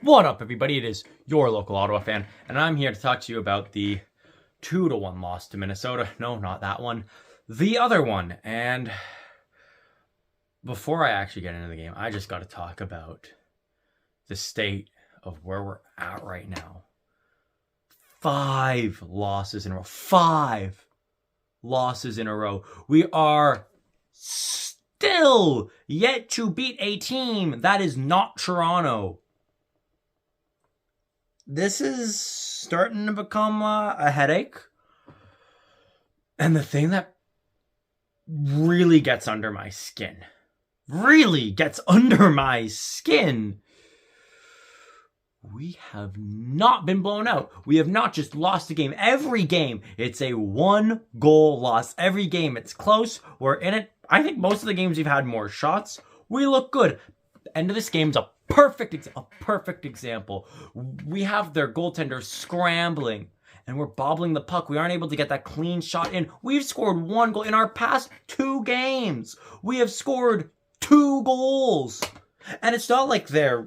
What up, everybody? It is your local Ottawa fan, and I'm here to talk to you about the 2-1 loss to Minnesota. No, not that one. The other one. And before I actually get into the game, I just got to talk about the state of where we're at right now. 5 losses in a row. 5 losses in a row. We are still yet to beat a team that is not Toronto. This is starting to become a headache. And the thing that really gets under my skin, we have not been blown out. We have not just lost a game. Every game, it's a 1-goal loss. Every game, it's close. We're in it. I think most of the games we've had more shots. We look good. End of this game's a perfect example. We have their goaltender scrambling, and we're bobbling the puck. We aren't able to get that clean shot in. We've scored 1 goal in our past 2 games. We have scored 2 goals. And it's not like they're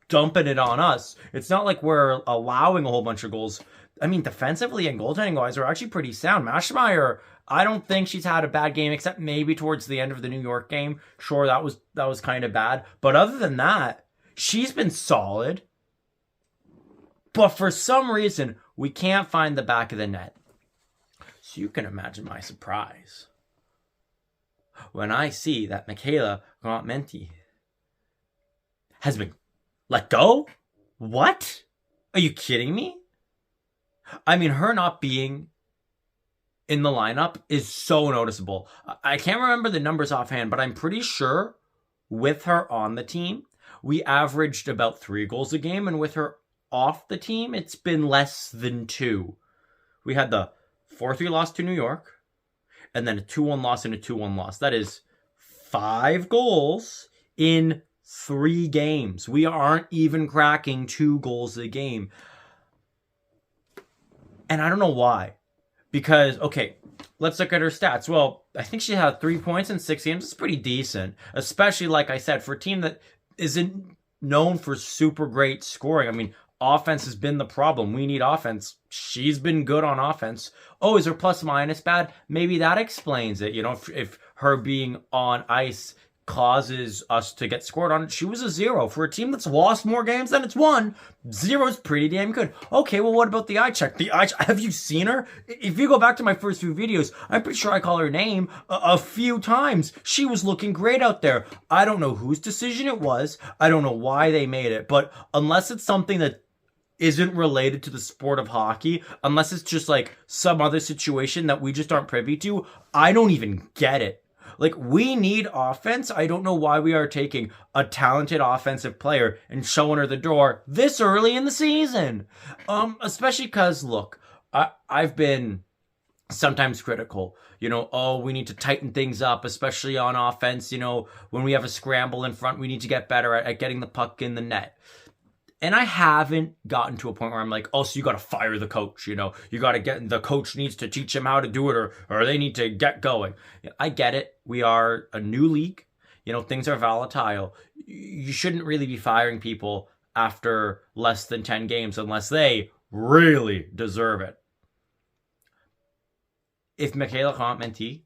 dumping it on us. It's not like we're allowing a whole bunch of goals. I mean, defensively and goaltending-wise, we're actually pretty sound. Maschmeyer, I don't think she's had a bad game, except maybe towards the end of the New York game. Sure, that was kind of bad. But other than that, she's been solid. But for some reason, we can't find the back of the net. So you can imagine my surprise when I see that Mikayla Grant-Mentis has been let go? What? Are you kidding me? I mean, her not being in the lineup is so noticeable. I can't remember the numbers offhand, but I'm pretty sure with her on the team, we averaged about 3 goals a game, and with her off the team, it's been less than 2. We had the 4-3 loss to New York, and then a 2-1 loss and a 2-1 loss. That is 5 goals in 3 games. We aren't even cracking 2 goals a game. And I don't know why. Because, okay, let's look at her stats. Well, I think she had 3 points in 6 games. It's pretty decent. Especially, like I said, for a team that isn't known for super great scoring. I mean, offense has been the problem. We need offense. She's been good on offense. Oh, is her plus minus bad? Maybe that explains it. You know, if her being on ice causes us to get scored on. She was a 0. For a team that's lost more games than it's won, 0 is pretty damn good. Okay, well, what about the eye check? Have you seen her? If you go back to my first few videos, I'm pretty sure I call her name a few times. She was looking great out there. I don't know whose decision it was. I don't know why they made it, but unless it's something that isn't related to the sport of hockey, unless it's just like some other situation that we just aren't privy to, I don't even get it. Like, we need offense. I don't know why we are taking a talented offensive player and showing her the door this early in the season. Especially because, look, I've been sometimes critical. You know, oh, we need to tighten things up, especially on offense. You know, when we have a scramble in front, we need to get better at getting the puck in the net. And I haven't gotten to a point where I'm like, oh, so you got to fire the coach, you know. You got to the coach needs to teach him how to do it, or they need to get going. I get it. We are a new league. You know, things are volatile. You shouldn't really be firing people after less than 10 games unless they really deserve it. If Mikayla Grant-Mentis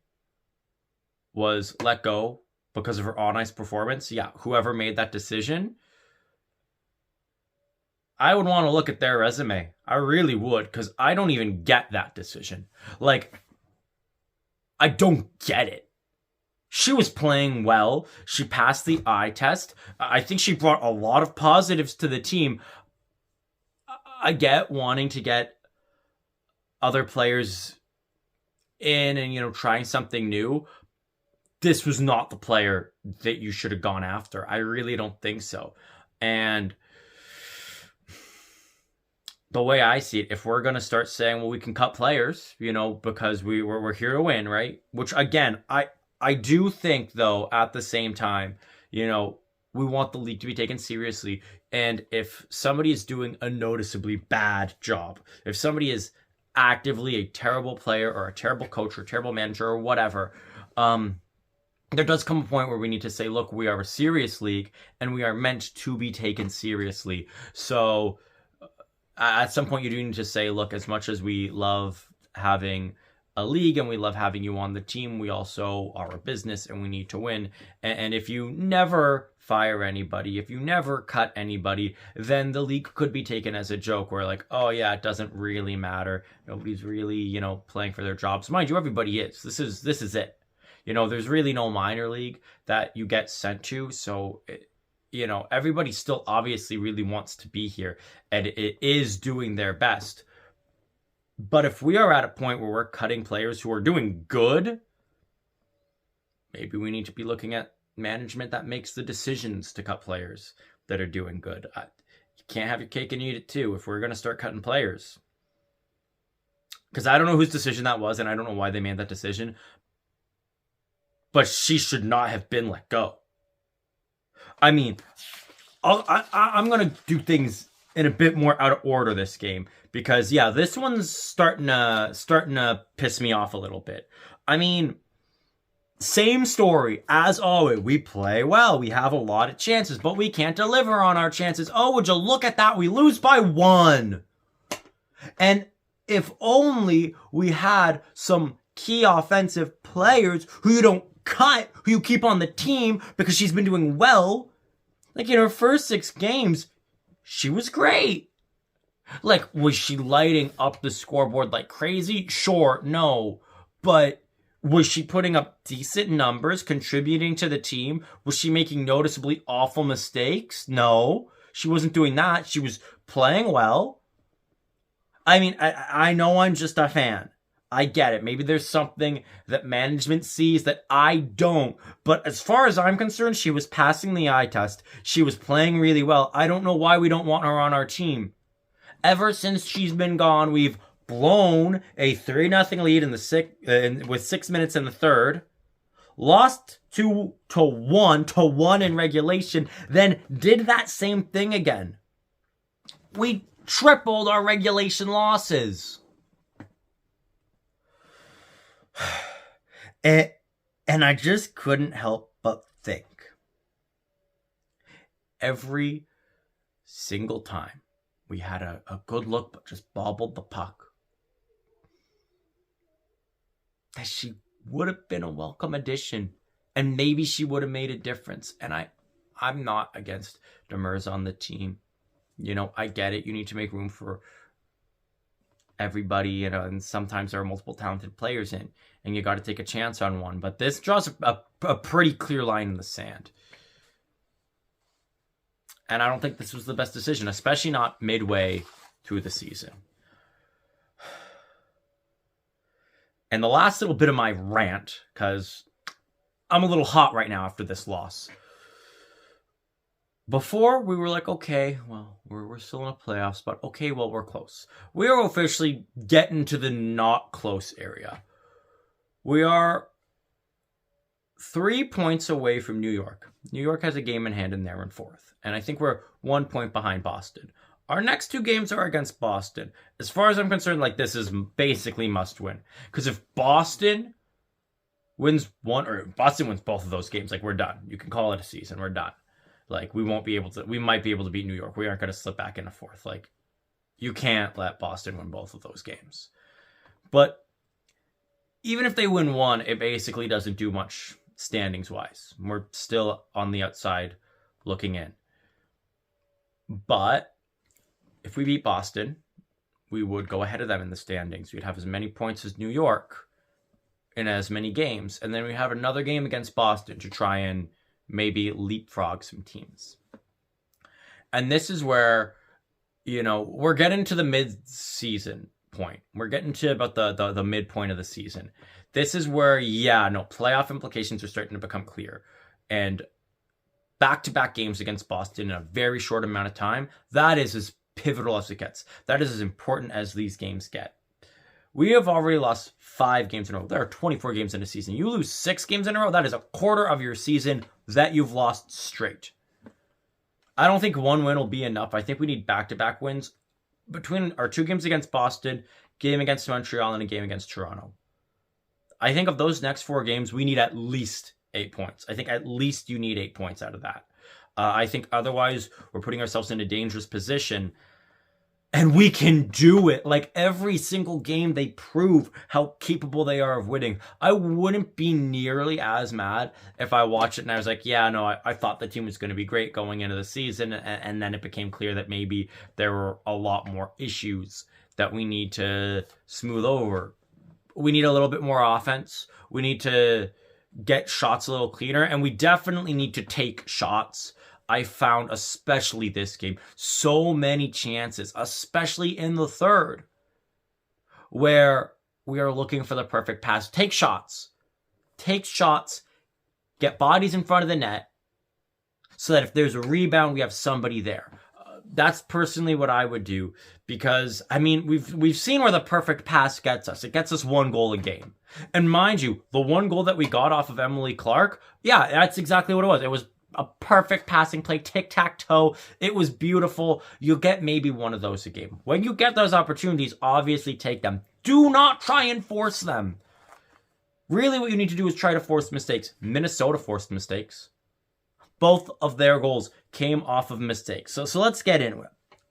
was let go because of her on-ice performance, yeah, whoever made that decision, I would want to look at their resume. I really would, because I don't even get that decision. Like, I don't get it. She was playing well. She passed the eye test. I think she brought a lot of positives to the team. I get wanting to get other players in and, you know, trying something new. This was not the player that you should have gone after. I really don't think so. And the way I see it, if we're going to start saying, well, we can cut players, you know, because we're here to win, right? Which, again, I do think, though, at the same time, you know, we want the league to be taken seriously. And if somebody is doing a noticeably bad job, if somebody is actively a terrible player or a terrible coach or a terrible manager or whatever, there does come a point where we need to say, look, we are a serious league and we are meant to be taken seriously. So at some point you do need to say, look, as much as we love having a league and we love having you on the team, we also are a business and we need to win. And if you never fire anybody, if you never cut anybody, then the league could be taken as a joke where like, oh yeah, it doesn't really matter. Nobody's really, playing for their jobs. Mind you, everybody is. This is it. There's really no minor league that you get sent to. So, everybody still obviously really wants to be here and it is doing their best. But if we are at a point where we're cutting players who are doing good, maybe we need to be looking at management that makes the decisions to cut players that are doing good. You can't have your cake and eat it too if we're going to start cutting players. Because I don't know whose decision that was and I don't know why they made that decision. But she should not have been let go. I mean, I'm going to do things in a bit more out of order this game. Because, yeah, this one's starting to piss me off a little bit. I mean, same story as always. We play well. We have a lot of chances, but we can't deliver on our chances. Oh, would you look at that? We lose by 1. And if only we had some key offensive players who you don't cut, who you keep on the team because she's been doing well. Like in her first 6 games, she was great. Like, was she lighting up the scoreboard like crazy? Sure, no. But was she putting up decent numbers, contributing to the team? Was she making noticeably awful mistakes? No. She wasn't doing that. She was playing well. I mean, I know I'm just a fan. I get it. Maybe there's something that management sees that I don't. But as far as I'm concerned, she was passing the eye test. She was playing really well. I don't know why we don't want her on our team. Ever since she's been gone, we've blown a 3-0 lead in the with 6 minutes in the third, lost 2-1 in regulation, then did that same thing again. We tripled our regulation losses. And I just couldn't help but think. Every single time we had a good look, but just bobbled the puck, that she would have been a welcome addition, and maybe she would have made a difference. And I'm not against Demers on the team. I get it. You need to make room for everybody, and sometimes there are multiple talented players in, and you got to take a chance on one. But this draws a pretty clear line in the sand. And I don't think this was the best decision, especially not midway through the season. And the last little bit of my rant, because I'm a little hot right now after this loss. Before, we were like, okay, well, we're still in a playoff spot. Okay, well, we're close. We are officially getting to the not close area. We are 3 points away from New York. New York has a game in hand and they're in 4th. And I think we're 1 point behind Boston. Our next 2 games are against Boston. As far as I'm concerned, this is basically must win. Because if Boston wins one, or Boston wins both of those games, we're done. You can call it a season. We're done. We might be able to beat New York. We aren't going to slip back into 4th. You can't let Boston win both of those games. But even if they win one, it basically doesn't do much standings-wise. We're still on the outside looking in. But if we beat Boston, we would go ahead of them in the standings. We'd have as many points as New York in as many games. And then we have another game against Boston to try and maybe leapfrog some teams. And this is where, we're getting to the mid-season point. We're getting to about the midpoint of the season. This is where, playoff implications are starting to become clear. And back-to-back games against Boston in a very short amount of time, that is as pivotal as it gets. That is as important as these games get. We have already lost 5 games in a row. There are 24 games in a season. You lose 6 games in a row, that is a quarter of your season that you've lost straight. I don't think 1 win will be enough. I think we need back-to-back wins between our 2 games against Boston, game against Montreal, and a game against Toronto. I think of those next 4 games, we need at least 8 points. I think at least you need 8 points out of that. I think otherwise we're putting ourselves in a dangerous position. And we can do it. Like, every single game, they prove how capable they are of winning. I wouldn't be nearly as mad if I watched it and I was like, yeah, no, I thought the team was going to be great going into the season. And then it became clear that maybe there were a lot more issues that we need to smooth over. We need a little bit more offense. We need to get shots a little cleaner. And we definitely need to take shots. I found, especially this game, so many chances, especially in the third, where we are looking for the perfect pass. Take shots. Take shots. Get bodies in front of the net so that if there's a rebound, we have somebody there. That's personally what I would do, because, I mean, we've seen where the perfect pass gets us. It gets us 1 goal a game. And mind you, the 1 goal that we got off of Emily Clark, yeah, that's exactly what it was. It was a perfect passing play, tic-tac-toe. It was beautiful. You'll get maybe 1 of those a game. When you get those opportunities, obviously take them. Do not try and force them. Really, what you need to do is try to force mistakes. Minnesota forced mistakes. Both of their goals came off of mistakes. So let's get into it.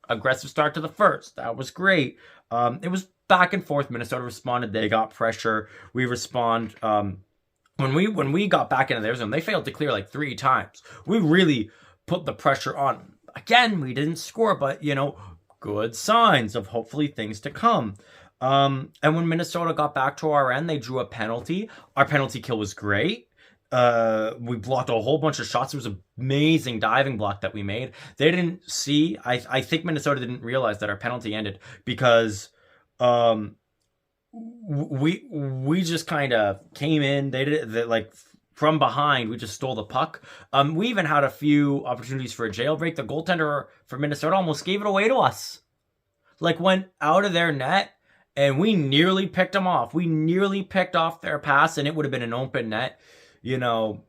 Aggressive start to the first. That was great. It was back and forth. Minnesota responded. They got pressure. We respond. When we got back into their zone, they failed to clear like 3 times. We really put the pressure on. Again, we didn't score, but, you know, good signs of hopefully things to come. And when Minnesota got back to our end, they drew a penalty. Our penalty kill was great. We blocked a whole bunch of shots. It was an amazing diving block that we made. They didn't see. I think Minnesota didn't realize that our penalty ended because we just kind of came in. They did it like from behind. We just stole the puck. We even had a few opportunities for a jailbreak. The goaltender for Minnesota almost gave it away to us. Like, went out of their net, and we nearly picked them off. We nearly picked off their pass, and it would have been an open net. You know,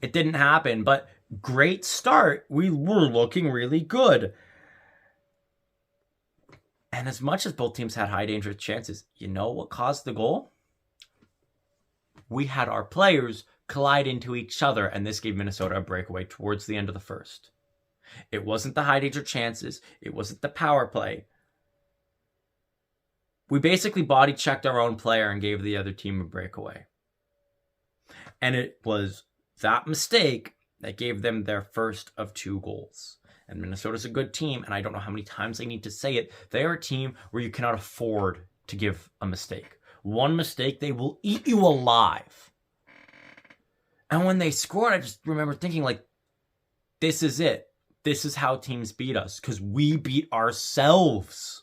it didn't happen, but great start. We were looking really good. And as much as both teams had high dangerous chances, you know what caused the goal? We had our players collide into each other, and this gave Minnesota a breakaway towards the end of the first. It wasn't the high danger chances. It wasn't the power play. We basically body checked our own player and gave the other team a breakaway. And it was that mistake that gave them their first of 2 goals. And Minnesota's a good team, and I don't know how many times I need to say it. They are a team where you cannot afford to give a mistake. 1 mistake, they will eat you alive. And when they scored, I just remember thinking, like, this is it. This is how teams beat us, because we beat ourselves.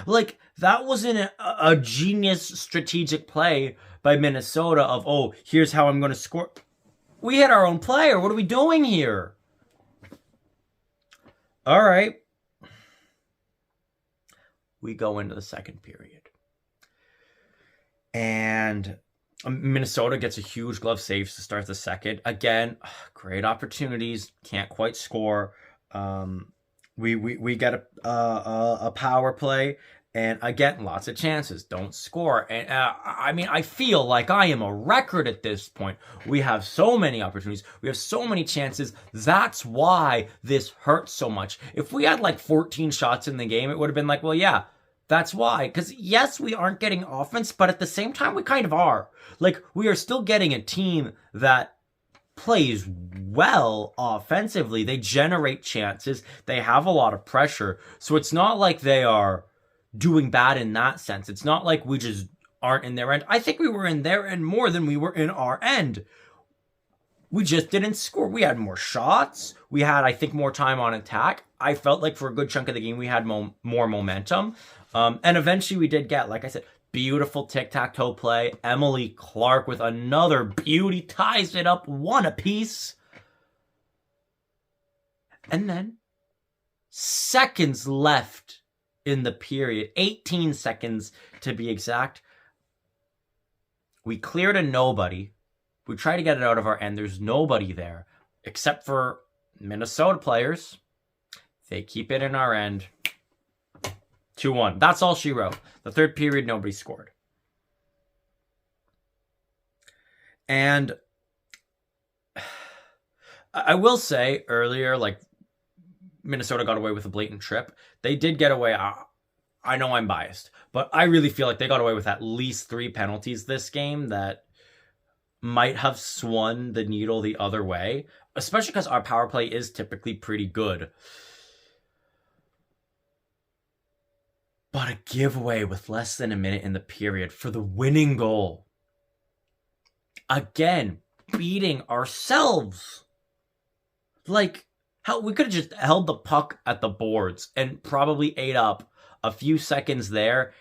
Like, that wasn't a genius strategic play by Minnesota of, oh, here's how I'm going to score. We hit our own player. What are we doing here? All right. We go into the second period. And Minnesota gets a huge glove saves to start the second. Again, great opportunities. Can't quite score. We get a power play. And again, lots of chances. Don't score. And I mean, I feel like I am a record at this point. We have so many opportunities. We have so many chances. That's why this hurts so much. If we had like 14 shots in the game, it would have been like, well, yeah, that's why. Because yes, we aren't getting offense, but at the same time, we kind of are. Like, we are still getting a team that plays well offensively. They generate chances. They have a lot of pressure. So it's not like they are doing bad in that sense. It's not like we just aren't in their end. I think we were in their end more than we were in our end. We just didn't score. We had more shots. We had, I think, more time on attack. I felt like for a good chunk of the game, we had more momentum. And eventually we did get, like I said, beautiful tic-tac-toe play. Emily Clark with another beauty, ties it up 1 apiece. And then, seconds left in the period, 18 seconds to be exact. We cleared a nobody. We try to get it out of our end. There's nobody there except for Minnesota players. They keep it in our end. 2-1. That's all she wrote. The third period, nobody scored. And I will say earlier, like, Minnesota got away with a blatant trip. They did get away. I know I'm biased, but I really feel like they got away with at least 3 penalties this game that might have swung the needle the other way, especially because our power play is typically pretty good. But a giveaway with less than a minute in the period for the winning goal. Again, beating ourselves. Like, hell, we could have just held the puck at the boards and probably ate up a few seconds there.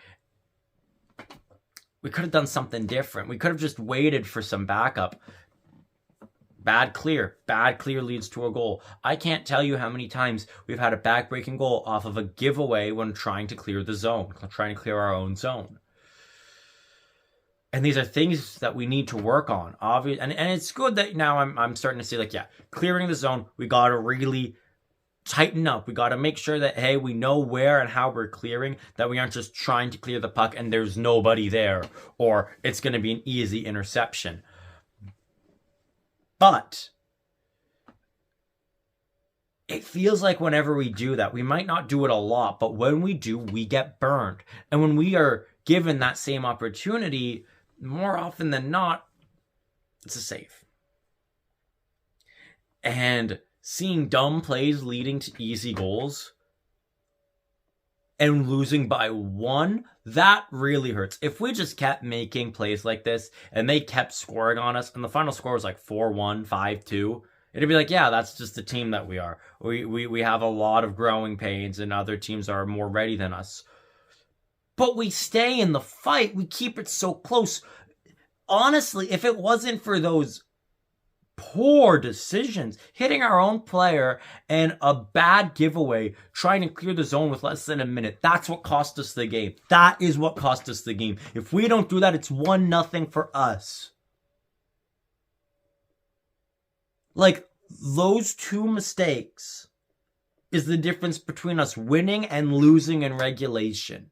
We could have done something different. We could have just waited for some backup. Bad clear. Bad clear leads to a goal. I can't tell you how many times we've had a back-breaking goal off of a giveaway when trying to clear the zone, trying to clear our own zone. And these are things that we need to work on. Obviously, and it's good that now I'm starting to see, like, yeah, clearing the zone, we got to really tighten up. We got to make sure that, hey, we know where and how we're clearing, that we aren't just trying to clear the puck and there's nobody there, or it's going to be an easy interception. But it feels like whenever we do that, we might not do it a lot, but when we do, we get burned. And when we are given that same opportunity, more often than not, it's a save. And seeing dumb plays leading to easy goals and losing by 1, that really hurts. If we just kept making plays like this and they kept scoring on us and the final score was like 4-1, 5-2, it'd be like, yeah, that's just the team that we are. We have a lot of growing pains and other teams are more ready than us. But we stay in the fight. We keep it so close. Honestly, if it wasn't for those poor decisions, hitting our own player and a bad giveaway, trying to clear the zone with less than a minute, that's what cost us the game. That is what cost us the game. If we don't do that, it's 1-0 for us. Like, those 2 mistakes is the difference between us winning and losing in regulation.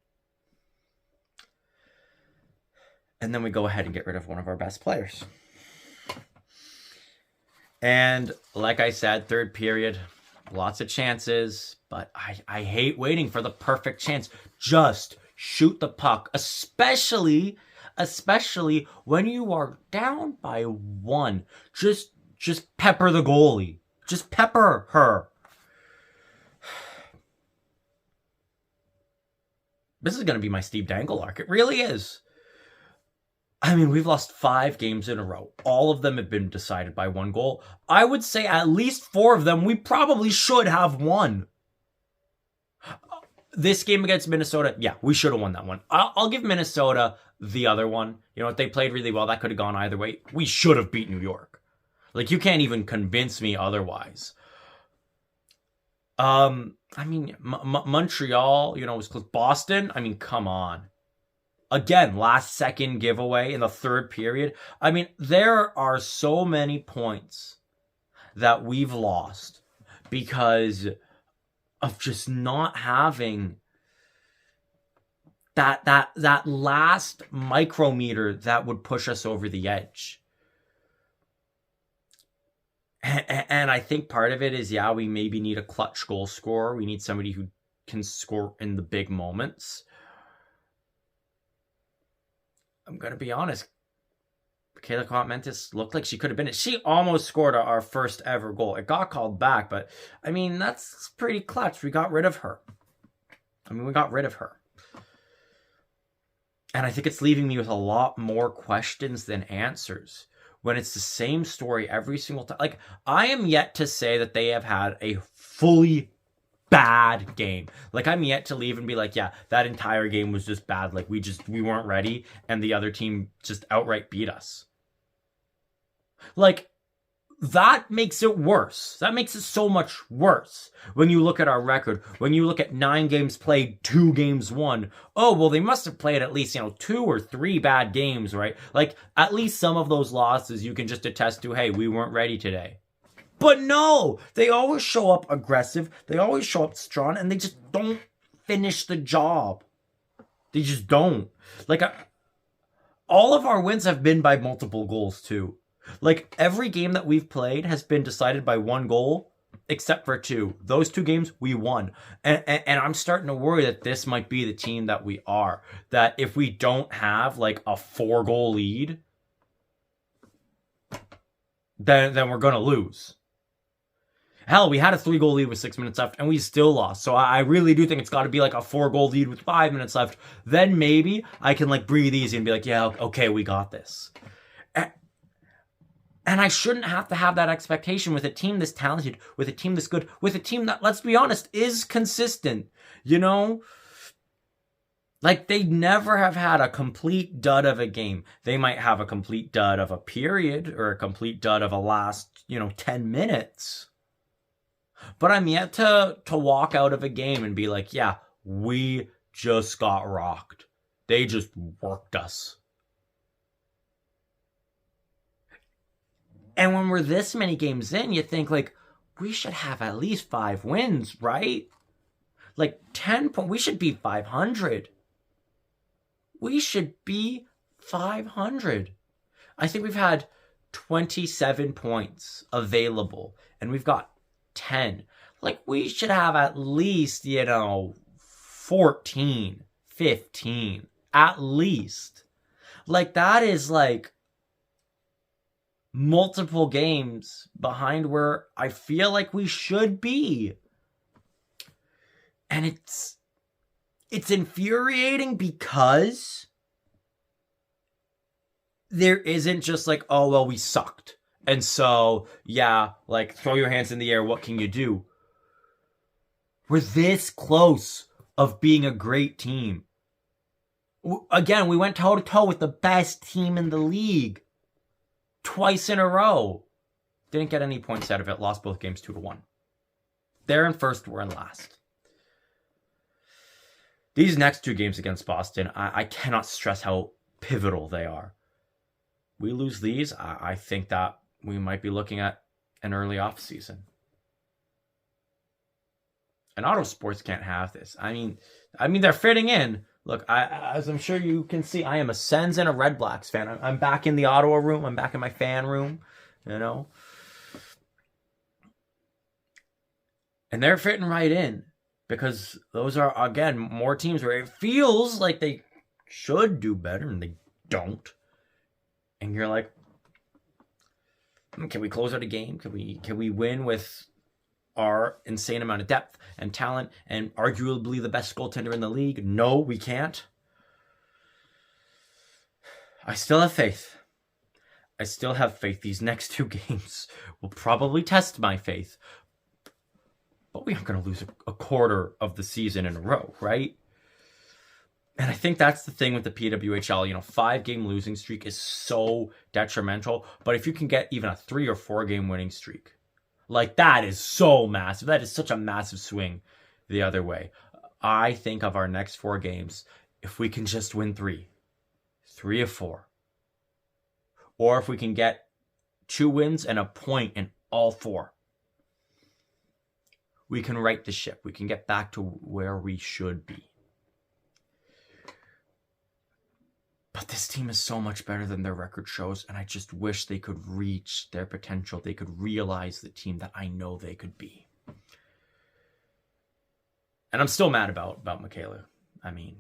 And then we go ahead and get rid of one of our best players. And like I said, third period, lots of chances, but I hate waiting for the perfect chance. Just shoot the puck, especially when you are down by 1. Just pepper the goalie. Just pepper her. This is going to be my Steve Dangle arc. It really is. I mean, we've lost 5 games in a row. All of them have been decided by 1 goal. I would say at least 4 of them we probably should have won. This game against Minnesota, yeah, we should have won that one. I'll give Minnesota the other one. You know what? They played really well. That could have gone either way. We should have beat New York. Like, you can't even convince me otherwise. I mean, Montreal, you know, was close. Boston, I mean, come on. Again, last second giveaway in the third period. I mean, there are so many points that we've lost because of just not having that last micrometer that would push us over the edge. And I think part of it is, yeah, we maybe need a clutch goal scorer. We need somebody who can score in the big moments. I'm going to be honest. Mikayla Grant-Mentis looked like she could have been it. She almost scored our first ever goal. It got called back, but I mean, that's pretty clutch. We got rid of her. And I think it's leaving me with a lot more questions than answers when it's the same story every single time. Like, I am yet to say that they have had a fully bad game. Like, I'm yet to leave and be like, yeah, that entire game was just bad. Like, we weren't ready and the other team just outright beat us. Like, that makes it worse. That makes it so much worse when you look at our record. When you look at 9 games played, 2 games won. Oh, well, they must have played at least, 2 or 3 bad games, right? Like, at least some of those losses you can just attest to, hey, we weren't ready today. But no, they always show up aggressive. They always show up strong, and they just don't finish the job. They just don't. Like, all of our wins have been by multiple goals, too. Like, every game that we've played has been decided by 1 goal, except for 2. Those 2 games, we won. And I'm starting to worry that this might be the team that we are. That if we don't have, like, a 4-goal lead, then we're going to lose. Hell, we had a 3-goal lead with 6 minutes left, and we still lost. So I really do think it's got to be like a 4-goal lead with 5 minutes left. Then maybe I can like breathe easy and be like, yeah, okay, we got this. And I shouldn't have to have that expectation with a team this talented, with a team this good, with a team that, let's be honest, is consistent. You know? Like, they never have had a complete dud of a game. They might have a complete dud of a period or a complete dud of a last, 10 minutes. But I'm yet to walk out of a game and be like, yeah, we just got rocked. They just worked us. And when we're this many games in, you think, like, we should have at least 5 wins, right? Like, 10 points. We should be 500. We should be 500. I think we've had 27 points available, and we've got 10. Like, we should have at least, 14, 15. At least. Like, that is, like, multiple games behind where I feel like we should be. And it's infuriating because there isn't just like, oh, well, we sucked. And so, yeah, like, throw your hands in the air. What can you do? We're this close of being a great team. Again, we went toe-to-toe with the best team in the league. Twice in a row. Didn't get any points out of it. Lost both games 2-1. They're in first, we're in last. These next 2 games against Boston, I cannot stress how pivotal they are. We lose these, I think that we might be looking at an early off season. And Ottawa sports can't have this. I mean, they're fitting in. Look, as I'm sure you can see, I am a Sens and a Red Blacks fan. I'm back in the Ottawa room. I'm back in my fan room, And they're fitting right in because those are, again, more teams where it feels like they should do better and they don't. And you're like, can we close out a game? Can we win with our insane amount of depth and talent and arguably the best goaltender in the league? No, we can't. I still have faith. These next 2 games will probably test my faith. But we aren't going to lose a quarter of the season in a row, right? And I think that's the thing with the PWHL. 5-game losing streak is so detrimental. But if you can get even a 3 or 4-game winning streak, like, that is so massive. That is such a massive swing the other way. I think of our next 4 games, if we can just win 3 of 4, or if we can get 2 wins and a point in all 4, we can right the ship. We can get back to where we should be. But this team is so much better than their record shows, and I just wish they could reach their potential. They could realize the team that I know they could be. And I'm still mad about Mikayla. I mean,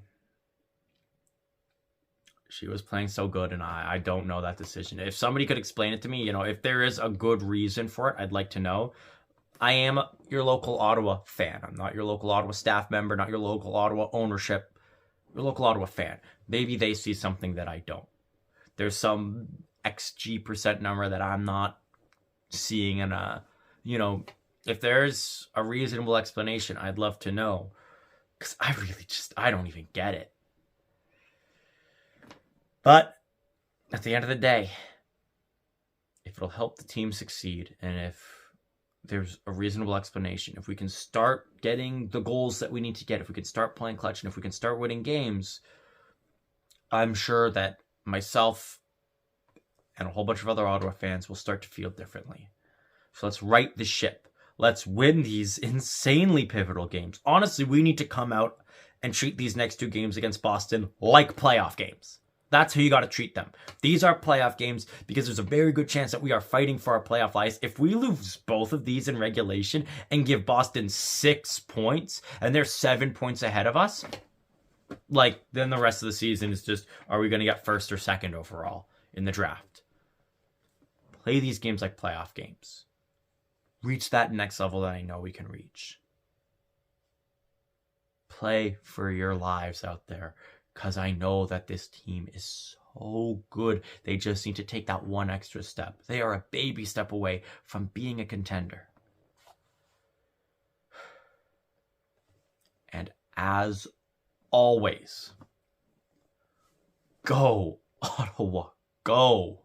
she was playing so good, and I don't know that decision. If somebody could explain it to me, if there is a good reason for it, I'd like to know. I am your local Ottawa fan. I'm not your local Ottawa staff member, not your local Ottawa ownership. Your local Ottawa fan. Maybe they see something that I don't. There's some XG% number that I'm not seeing, and if there's a reasonable explanation, I'd love to know, because I don't even get it. But at the end of the day, if it'll help the team succeed, and if there's a reasonable explanation, if we can start getting the goals that we need to get, if we can start playing clutch, and if we can start winning games, I'm sure that myself and a whole bunch of other Ottawa fans will start to feel differently. So let's right the ship. Let's win these insanely pivotal games. Honestly, we need to come out and treat these next 2 games against Boston like playoff games. That's how you got to treat them. These are playoff games because there's a very good chance that we are fighting for our playoff lives. If we lose both of these in regulation and give Boston 6 points and they're 7 points ahead of us, like, then the rest of the season is just, are we going to get first or second overall in the draft? Play these games like playoff games. Reach that next level that I know we can reach. Play for your lives out there. Because I know that this team is so good. They just need to take that one extra step. They are a baby step away from being a contender. And as always, go, Ottawa, go.